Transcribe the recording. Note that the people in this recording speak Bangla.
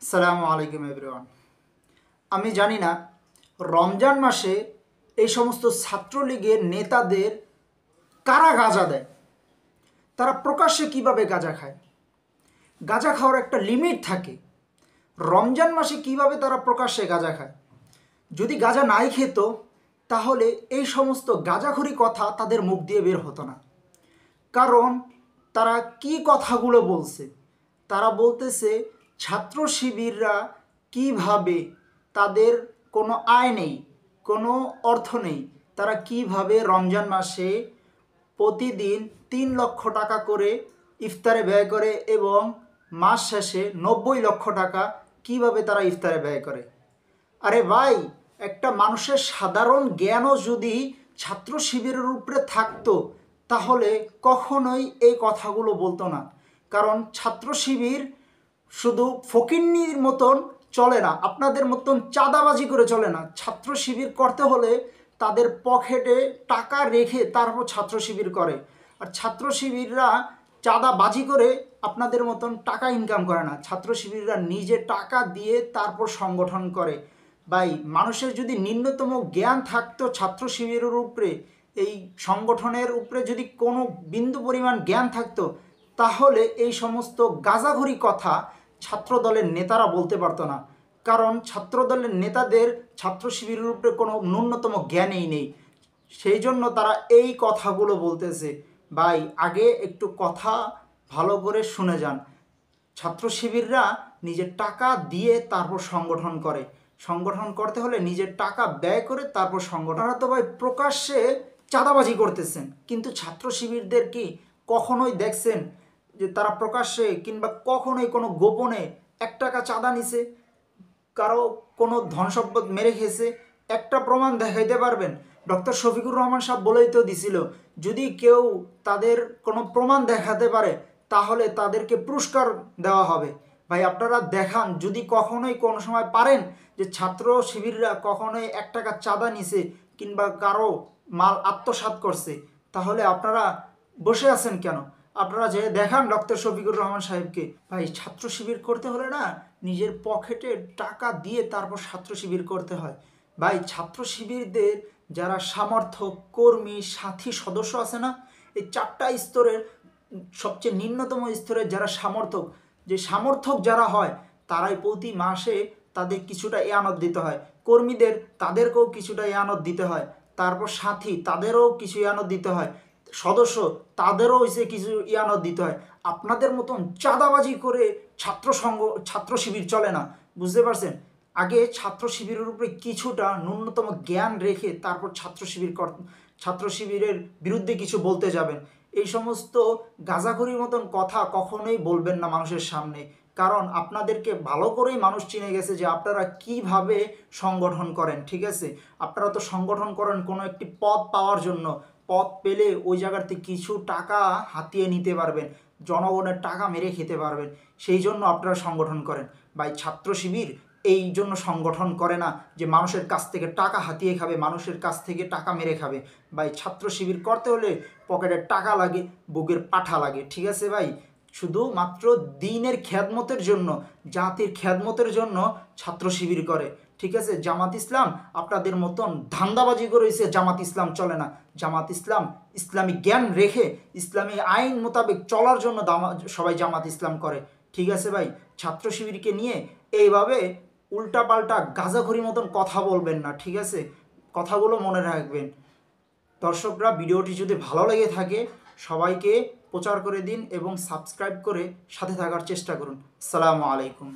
আসসালামু আলাইকুম এভরিওয়ান। আমি জানি না রমজান মাসে এই সমস্ত ছাত্রলীগের নেতাদের কারা গাঁজা দেয়, তারা প্রকাশ্যে কিভাবে গাঁজা খায়। গাঁজা খাওয়ার একটা লিমিট থাকে। রমজান মাসে কিভাবে তারা প্রকাশ্যে গাঁজা খায়? যদি গাঁজা নাই খেত তাহলে এই সমস্ত গাঁজাখড়ি কথা তাদের মুখ দিয়ে বের হতো না। কারণ তারা কি কথাগুলো বলছে, তারা বলতেছে ছাত্র শিবিররা কিভাবে, তাদের কোনো আয় নেই, কোনো অর্থ নেই, তারা কিভাবে রমজান মাসে প্রতিদিন 3 লক্ষ টাকা করে ইফতারে ব্যয় করে এবং মাস শেষে 90 লক্ষ টাকা কিভাবে তারা ইফতারে ব্যয় করে। আরে ভাই, একটা মানুষের সাধারণ জ্ঞানও যদি ছাত্র শিবিরের উপরে থাকতো তাহলে কখনোই এই কথাগুলো বলতো না। কারণ ছাত্র শিবির শুধু ফকিন্নির মতন চলে না, আপনাদের মতন চাঁদাবাজি করে চলে না। ছাত্র শিবির করতে হলে তাদের পকেটে টাকা রেখে তারপর ছাত্র শিবির করে। আর ছাত্র শিবিররা চাঁদাবাজি করে আপনাদের মতন টাকা ইনকাম করে না। ছাত্র শিবিররা নিজে টাকা দিয়ে তারপর সংগঠন করে। ভাই, মানুষের যদি ন্যূনতম জ্ঞান থাকতো ছাত্র শিবিরের উপরে, এই সংগঠনের উপরে যদি কোনো বিন্দু পরিমাণ জ্ঞান থাকতো তাহলে এই সমস্ত গাঁজাখড়ি কথা ছাত্র দলের নেতারা বলতে পারতো না। কারণ ছাত্র দলের নেতাদের ছাত্র শিবিরের উপরে কোনো ন্যূনতম জ্ঞানই নেই, সেই জন্য তারা এই কথাগুলো বলতেছে। ভাই, আগে একটু কথা ভালো করে শুনে যান। ছাত্র শিবিররা নিজের টাকা দিয়ে তারপর সংগঠন করে। সংগঠন করতে হলে নিজের টাকা ব্যয় করে তারপর সংগঠন। তো ভাই প্রকাশ্যে চাঁদাবাজি করতেছেন, কিন্তু ছাত্র শিবিরদের কি কখনোই দেখছেন যে তারা প্রকাশ্যে কিংবা কখনোই কোনো গোপনে 1 টাকা চাঁদা নিছে, কারো কোনো ধন সম্পদ মেরে খেয়েছে? একটা প্রমাণ দেখাইতে পারবেন? ডক্টর শফিকুর রহমান সাহেব বলেই তো দিছিল, যদি কেউ তাদের কোনো প্রমাণ দেখাতে পারে তাহলে তাদেরকে পুরস্কার দেওয়া হবে। ভাই আপনারা দেখান, যদি কখনোই কোনো সময় পারেন যে ছাত্র শিবিররা কখনোই 1 টাকা চাঁদা নিছে কিংবা কারো মাল আত্মসাৎ করছে, তাহলে আপনারা বসে আছেন কেন? আপনারা যে দেখান ডক্টর শফিকুর রহমান সাহেবকে। ভাই, ছাত্র শিবির করতে হলে না নিজের পকেটে টাকা দিয়ে তারপর ছাত্র শিবির করতে হয়। ভাই, ছাত্র শিবিরদের যারা সমর্থক, কর্মী, সাথী, সদস্য আছে না, এই 4টা স্তরের সবচেয়ে নিম্নতম স্তরের যারা সমর্থক, যে সমর্থক যারা হয় তারাই প্রতি মাসে তাদের কিছুটা ইয়ানত দিতে হয়। কর্মীদের তাদেরকেও কিছুটা ইয়ানত দিতে হয়। তারপর সাথী তাদেরও কিছু ইয়ানত দিতে হয়। সদস্য তাদেরও হয়েছে কিছু ইয়ানত দিতে হয়। আপনাদের মতন চাঁদাবাজি করে ছাত্র শিবির চলে না, বুঝতে পারছেন? আগে ছাত্র শিবিরের উপরে কিছুটা ন্যূনতম জ্ঞান রেখে তারপর ছাত্র শিবিরের বিরুদ্ধে কিছু বলতে যাবেন। এই সমস্ত গাঁজাখড়ির মতন কথা কখনোই বলবেন না মানুষের সামনে। কারণ আপনাদেরকে ভালো করেই মানুষ চিনে গেছে যে আপনারা কিভাবে সংগঠন করেন। ঠিক আছে, আপনারা তো সংগঠন করেন কোনো একটি পদ পাওয়ার জন্য। পদ পেলে ওই জায়গাতে কিছু টাকা হাতিয়ে নিতে পারবেন, জনগণের টাকা মেরে খেতে পারবেন, সেই জন্য আপনারা সংগঠন করেন। ভাই, ছাত্র শিবির এই জন্য সংগঠন করে না যে মানুষের কাছ থেকে টাকা হাতিয়ে খাবে, মানুষের কাছ থেকে টাকা মেরে খাবে। ভাই, ছাত্র শিবির করতে হলে পকেটের টাকা লাগে, বুকের পাঠা লাগে। ঠিক আছে ভাই, শুধুমাত্র দিনের খেদমতের জন্য, জাতির খেদমতের জন্য ছাত্র শিবির করে। ঠিক আছে, জামাত ইসলাম আপনাদের মতন ধান্দাবাজি করেছে, জামাত ইসলাম চলে না। জামাত ইসলাম ইসলামী জ্ঞান রেখে ইসলামী আইন মোতাবেক চলার জন্য সবাই জামাত ইসলাম করে। ঠিক আছে ভাই, ছাত্র শিবিরকে নিয়ে এইভাবে উল্টাপাল্টা গাঁজাখড়ির মতন কথা বলবেন না। ঠিক আছে, কথাগুলো মনে রাখবেন। দর্শকরা, ভিডিওটি যদি ভালো লেগে থাকে সবাইকে প্রচার করে দিন এবং সাবস্ক্রাইব করে সাথে থাকার চেষ্টা করুন। আসসালামু আলাইকুম।